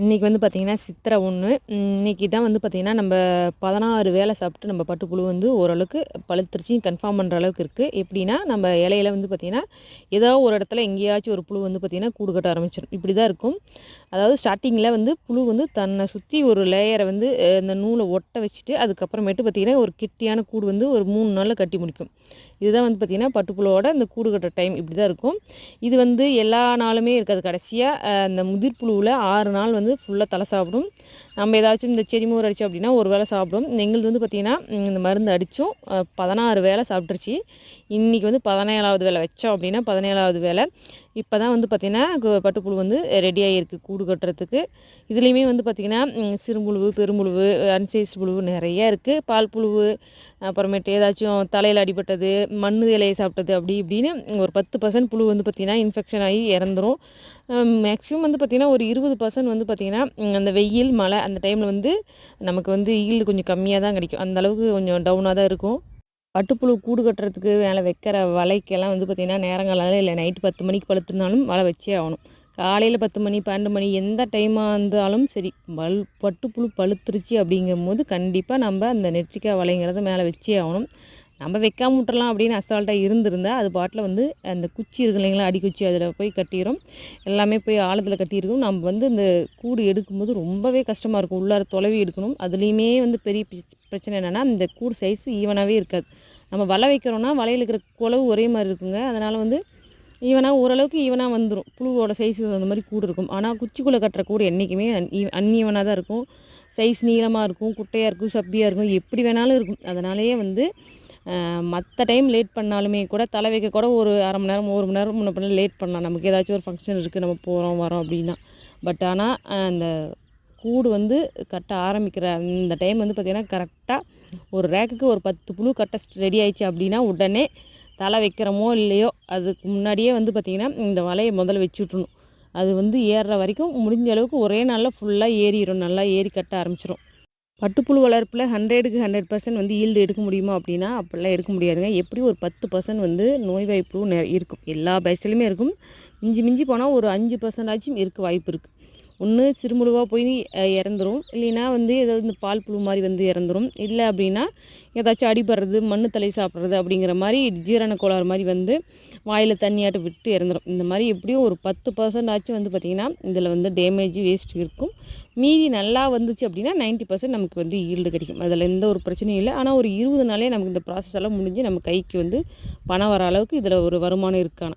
இன்றைக்கி வந்து பார்த்திங்கன்னா சித்திரை 1. இன்றைக்கி தான் வந்து பார்த்திங்கன்னா நம்ம 16 வேலை சாப்பிட்டு நம்ம பட்டுப்புழு வந்து ஓரளவுக்கு பழுத்துருச்சு கன்ஃபார்ம் பண்ணுற அளவுக்கு இருக்குது. எப்படின்னா நம்ம இலையில வந்து பார்த்திங்கன்னா ஏதோ ஒரு இடத்துல எங்கேயாச்சும் ஒரு புழு வந்து பார்த்திங்கன்னா கூடு கட்ட ஆரம்பிச்சிடும். இப்படி தான் இருக்கும். அதாவது ஸ்டார்டிங்கில் வந்து புழு வந்து தன்னை சுற்றி ஒரு லேயரை வந்து இந்த நூலை ஒட்ட வச்சுட்டு அதுக்கப்புறமேட்டு பார்த்திங்கன்னா ஒரு கெட்டியான கூடு வந்து ஒரு 3 நாளில் கட்டி முடிக்கும். இதுதான் வந்து பார்த்திங்கன்னா பட்டுப்புழுவோட இந்த கூடு கட்டுற டைம் இப்படி தான் இருக்கும். இது வந்து எல்லா நாளுமே இருக்காது. கடைசியாக அந்த முதிர் புழுவில் 6 நாள் வந்து ஃபுல்லாக தலை சாப்பிடும். நம்ம ஏதாச்சும் இந்த செடி மோர் அடித்தோம் அப்படின்னா ஒரு வேளை சாப்பிடும். எங்களுது வந்து பார்த்திங்கன்னா இந்த மருந்து அடித்தும் 16 வேளை சாப்பிட்ருச்சு. இன்றைக்கி வந்து 17வது வேலை வச்சோம் அப்படின்னா 17வது வேலை. இப்போ தான் வந்து பார்த்திங்கன்னா பட்டுப்புழு வந்து ரெடியாக இருக்குது கூடு கட்டுறதுக்கு. இதுலேயுமே வந்து பார்த்திங்கன்னா சிறுபுழுவு, பெரும்புழுவு, அன்சைஸ் புழுவு நிறையா இருக்குது. பால் புழுவு, அப்புறமேட்டு ஏதாச்சும் தலையில் அடிபட்டது, மண் இலையை சாப்பிட்டது அப்படி இப்படின்னு ஒரு 10% புழு வந்து பார்த்திங்கன்னா இன்ஃபெக்ஷன் ஆகி இறந்துரும். மேக்ஸிமம் வந்து பார்த்திங்கன்னா ஒரு 20% வந்து பார்த்திங்கன்னா அந்த வெயில் மழை அந்த டைமில் வந்து நமக்கு வந்து ஈல்டு கொஞ்சம் கம்மியாக தான் கிடைக்கும். அந்தளவுக்கு கொஞ்சம் டவுனாக தான் இருக்கும். பட்டுப்புழு கூடு கட்டுறதுக்கு மேலே வைக்கிற வலைக்கெல்லாம் வந்து பார்த்திங்கன்னா நேரங்காலம் இல்லை நைட்டு 10 மணிக்கு பழுத்துருந்தாலும் வலை வச்சே ஆகணும். காலையில் 10 மணி 12 மணி எந்த டைமாக இருந்தாலும் சரி பட்டுப்புழு பழுத்துருச்சு அப்படிங்கும்போது கண்டிப்பாக நம்ம அந்த நெற்றிக்காய் வலைங்கிறத மேலே வச்சே ஆகணும். நம்ம வைக்காம விட்டுறலாம் அப்படின்னு அசால்ட்டாக இருந்திருந்தால் அது பாட்டில் வந்து அந்த குச்சி இருக்கு இல்லைங்களா, அடிக்குச்சி அதில் போய் கட்டிடும். எல்லாமே போய் ஆழத்தில் கட்டியிருக்கும். நம்ம வந்து இந்த கூடு எடுக்கும்போது ரொம்பவே கஷ்டமாக இருக்கும். உள்ளார தொலைவி எடுக்கணும். அதுலேயுமே வந்து பெரிய பிரச்சனை என்னென்னா இந்த கூடு சைஸு ஈவனாகவே இருக்காது. நம்ம வலை வைக்கிறோன்னா வலையில் இருக்கிற குளவு ஒரே மாதிரி இருக்குங்க. அதனால் வந்து ஓரளவுக்கு ஈவனாக வந்துடும். புழுவோட சைஸு அந்த மாதிரி கூடு இருக்கும். ஆனால் குச்சிக்குள்ளே கட்டுற கூடு என்றைக்குமே அன்ஈவனாக தான் இருக்கும். சைஸ் நீளமாக இருக்கும், குட்டையாக இருக்கும், சப்பியாக இருக்கும், எப்படி வேணாலும் இருக்கும். அதனாலேயே வந்து மற்ற டைம் லேட் பண்ணாலுமே கூட தலை வைக்க கூட ஒரு அரை மணி நேரம் 1 மணி நேரம் முன்ன பின்ன லேட் பண்ணலாம். நமக்கு ஏதாச்சும் ஒரு ஃபங்க்ஷன் இருக்குது, நம்ம போகிறோம் வரோம் அப்படின்னா. பட் ஆனால் அந்த கூடு வந்து கட்ட ஆரம்பிக்கிற அந்த டைம் வந்து பார்த்திங்கன்னா கரெக்டாக ஒரு ரேக்குக்கு ஒரு 10 புழு கட்ட ரெடி ஆயிடுச்சு அப்படின்னா உடனே தலை வைக்கிறோமோ இல்லையோ அதுக்கு முன்னாடியே வந்து பார்த்திங்கன்னா இந்த வலையை முதல்ல வச்சு விட்றணும். அது வந்து ஏறுற வரைக்கும் முடிஞ்ச அளவுக்கு ஒரே நாளில் ஃபுல்லாக ஏறிடும். நல்லா ஏறி கட்ட ஆரம்பிச்சிடும். பட்டுப்புழு வளர்ப்பில் 100க்கு 100% வந்து ஈல்டு எடுக்க முடியுமா அப்படின்னா அப்படிலாம் எடுக்க முடியாதுங்க. எப்படி ஒரு 10% வந்து நோய்வாய்ப்புழு இருக்கும். எல்லா பேட்ச்லையுமே இருக்கும். மிஞ்சி மிஞ்சி போனால் ஒரு 5% ஆச்சும் இருக்க வாய்ப்பு இருக்குது. ஒன்று சிறுமுழுவாக போய் இறந்துரும், இல்லைன்னா வந்து ஏதாவது இந்த பால் புழு மாதிரி வந்து இறந்துரும். இல்லை அப்படின்னா ஏதாச்சும் அடிபடுறது, மண் தலை சாப்பிட்றது அப்படிங்கிற மாதிரி ஜீரண கோளாறு மாதிரி வந்து வாயில் தண்ணியாட்ட விட்டு இறந்துடும். இந்த மாதிரி எப்படியும் ஒரு 10% ஆச்சும் வந்து பார்த்திங்கன்னா இதில் வந்து டேமேஜ் வேஸ்ட் இருக்கும். மீதி நல்லா வந்துச்சு அப்படின்னா 90% நமக்கு வந்து ஈல்டு கிடைக்கும். அதில் எந்த ஒரு பிரச்சனையும் இல்லை. ஆனால் ஒரு 20 நாளே நமக்கு இந்த ப்ராசஸ் எல்லாம் முடிஞ்சு நம்ம கைக்கு வந்து பணம் வர அளவுக்கு இதில் ஒரு வருமானம் இருக்கான.